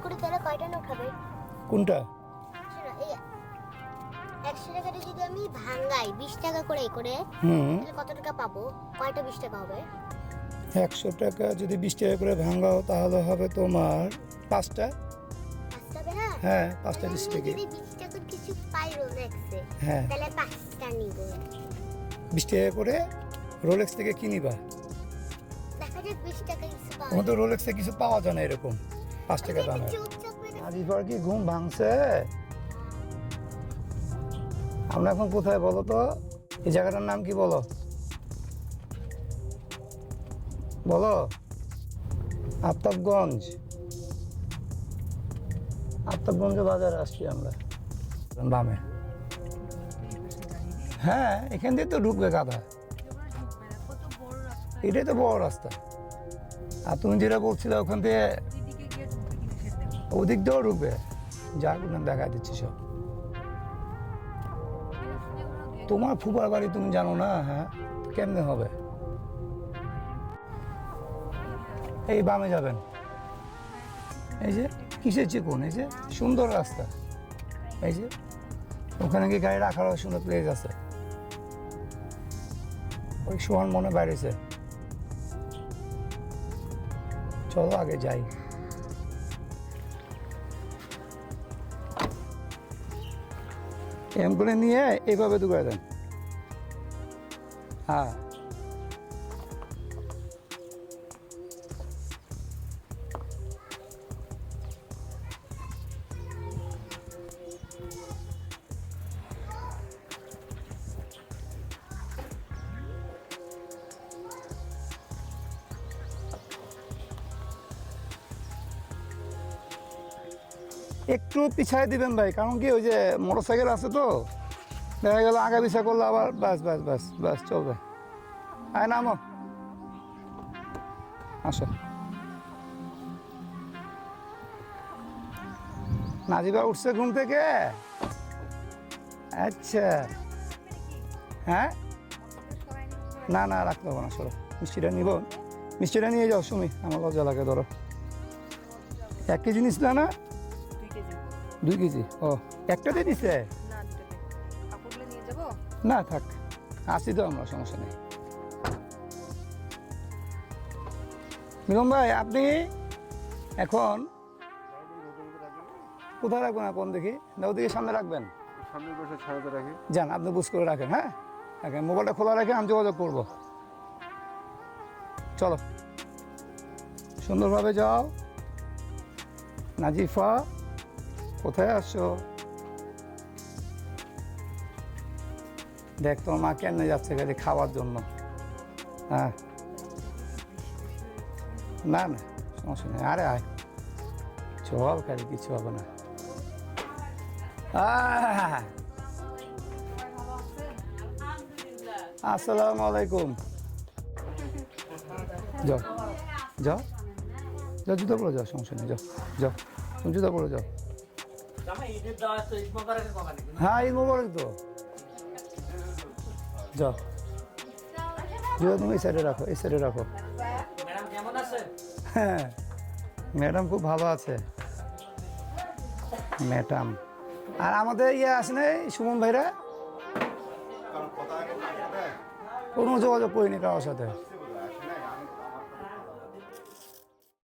করে তাহলে কয়টা নোট হবে? কোনটা? শোনো, এই 100 টাকাটা যদি আমি ভাঙাই 20 টাকা করে করে তাহলে কত টাকা পাবো? কয়টা 20 টাকা হবে? 100 টাকা যদি 20 টাকা করে ভাঙাও তাহলে হবে তোমার 5টা। 5টা হবে না? হ্যাঁ, 5টা তাহলে 20 আমি টাকা। যদি 20 টাকার কিছু পাই রোলেক্সে হ্যাঁ, তাহলে 5টা নিব। 20 টাকা করে রোলেক্স থেকে কিনিবা। দেখা যাক 20 টাকা কিছু পাই। আমাদের রোলেক্সে কিছু পাওয়া যায় না এরকম 5 টাকা দামের। চুপচাপ করে আজিফার কি ঘুম ভাঙছে? আমরা এখন কোথায় বলো তো? এই জায়গাটার নাম কি বলো? বলো। আফতাবগঞ্জ। আফতাবগঞ্জ বাজারে আসছি আমরা বামে। হ্যাঁ, এখান দিয়ে তো ঢুকবে গাধা। এটাই তো বড় রাস্তা। আর তুমি যেটা বলছিলে ওখান থেকে ওদিক দিয়েও ঢুকবে। যা ওখানে দেখা দিচ্ছি সব। তোমার ফুপার বাড়ি তুমি জানো না? হ্যাঁ, কেমনে হবে? এই বামে যাবেন। এই যে কিসের চিকন, এই যে সুন্দর রাস্তা। এই যে ওখানে কি গাড়ি রাখারও সুন্দর প্লেস আছে। ওই সোহান মনে বাইরেছে। চলো আগে যাই। এম করে নিয়ে এইভাবে ঢুকে দেন। হ্যাঁ, একটু পিছায় দিবেন ভাই, কারণ কি ওই যে মোটরসাইকেল আছে তো, দেখা গেল আগা পিছা করলে আবার বাস বাস বাস বাস চলবে। আয় নামো, আসো। নাজিবা উঠছে ঘুম থেকে? আচ্ছা, হ্যাঁ, না না রাখতে হবে না, সরো। মিষ্টিটা নিব, মিষ্টিটা নিয়ে যাও সুমি, আমার লজ্জা লাগে। ধরো 1 কেজি নিছিল না? 2 কেজি। ও, একটাতে দিছে? না থাক, আসি তো আমরা, সমস্যা নেই। মিলন ভাই, আপনি এখন কোথায় রাখবেন? এখন দেখি না, ওদিকে সামনে রাখবেন। সামনে বসে ছায়াতে রাখি। যান, আপনি বুঝ করে রাখেন। হ্যাঁ, রাখেন, মোবাইলটা খোলা রাখে, আমি যোগাযোগ করবো। চলো, সুন্দরভাবে যাও। নাজিফা, কোথায় আসছো? দেখ তোমার মা কেন যাচ্ছে খালি খাওয়ার জন্য। হ্যাঁ, না না সমস্যা নেই, আরে আয়, চল, খালি কিছু হবে না। আসসালামু আলাইকুম। যাও যাও যাও, জুতো পরে যাও, সমস্যা নেই, যাও যাও, তুমি জুতো পরে যাও। হ্যাঁ, ঈদ মোবারক তো। যাও, জুতো তুমি এই সাইডে রাখো, এই সাইডে রাখো। হ্যাঁ, ম্যাডাম খুব ভালো আছে। ম্যাডাম আর আমাদের ইয়ে আছে না, সুমন ভাইরা? কোনো যোগাযোগ করিনি কারোর সাথে।